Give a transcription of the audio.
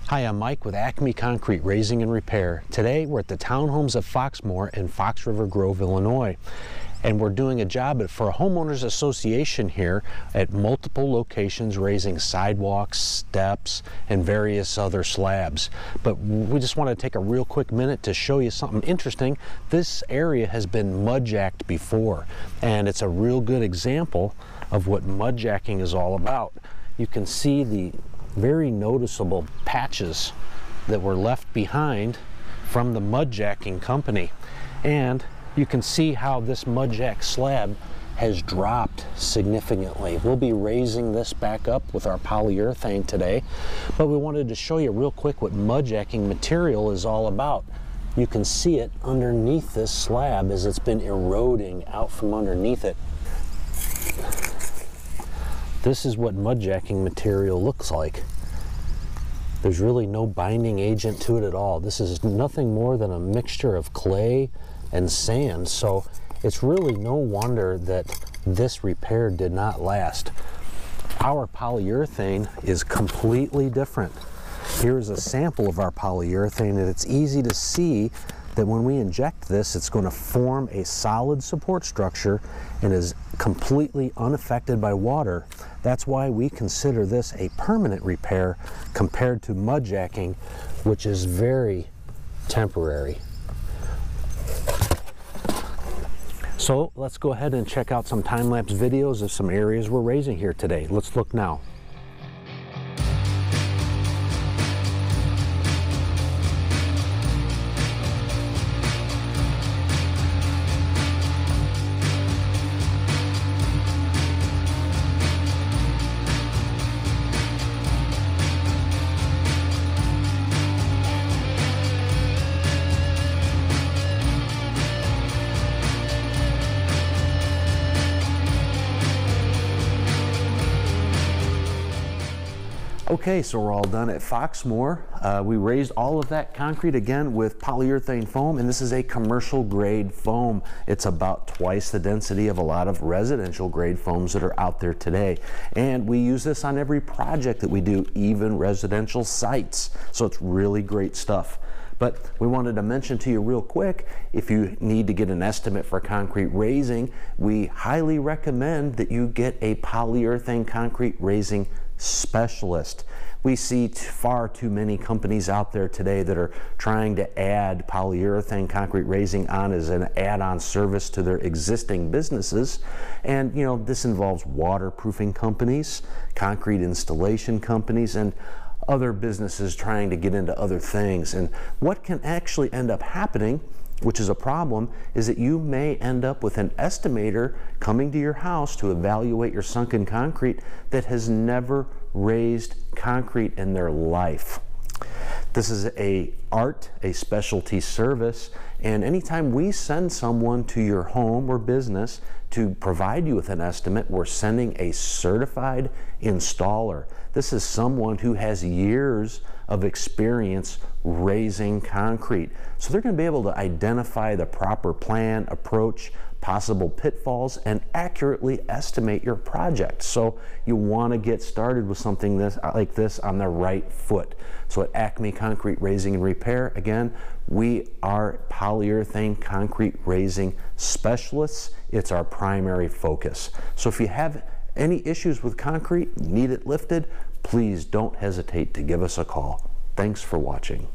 Hi, I'm Mike with Acme Concrete Raising and Repair. Today we're at the townhomes of Foxmoor in Fox River Grove, Illinois. And we're doing a job for a homeowners association here at multiple locations, raising sidewalks, steps, and various other slabs. But we just want to take a real quick minute to show you something interesting. This area has been mudjacked before, and it's a real good example of what mudjacking is all about. You can see the very noticeable patches that were left behind from the mudjacking company, and you can see how this mudjack slab has dropped significantly. We'll be raising this back up with our polyurethane today, but we wanted to show you real quick what mudjacking material is all about. You can see it underneath this slab as it's been eroding out from underneath it. This is what mudjacking material looks like. There's really no binding agent to it at all. This is nothing more than a mixture of clay and sand, so it's really no wonder that this repair did not last. Our polyurethane is completely different. Here's a sample of our polyurethane, and it's easy to see that when we inject this, it's going to form a solid support structure and is completely unaffected by water. That's why we consider this a permanent repair compared to mudjacking, which is very temporary. So let's go ahead and check out some time-lapse videos of some areas we're raising here today. Let's look now. Okay, so we're all done at Foxmoor. We raised all of that concrete again with polyurethane foam, and this is a commercial grade foam. It's about twice the density of a lot of residential grade foams that are out there today. And we use this on every project that we do, even residential sites. So it's really great stuff. But we wanted to mention to you real quick, if you need to get an estimate for concrete raising, we highly recommend that you get a polyurethane concrete raising specialist. We see far too many companies out there today that are trying to add polyurethane concrete raising on as an add-on service to their existing businesses. And you know, this involves waterproofing companies, concrete installation companies, and other businesses trying to get into other things. And what can actually end up happening, which is a problem, is that you may end up with an estimator coming to your house to evaluate your sunken concrete that has never raised concrete in their life. This is a specialty service, and anytime we send someone to your home or business to provide you with an estimate, we're sending a certified installer. This is someone who has years of experience raising concrete. So they're going to be able to identify the proper plan, approach, possible pitfalls, and accurately estimate your project. So you want to get started with something like this on the right foot. So at Acme Concrete Raising and Repair, again, we are polyurethane concrete raising specialists. It's our primary focus. So if you have any issues with concrete, need it lifted, please don't hesitate to give us a call. Thanks for watching.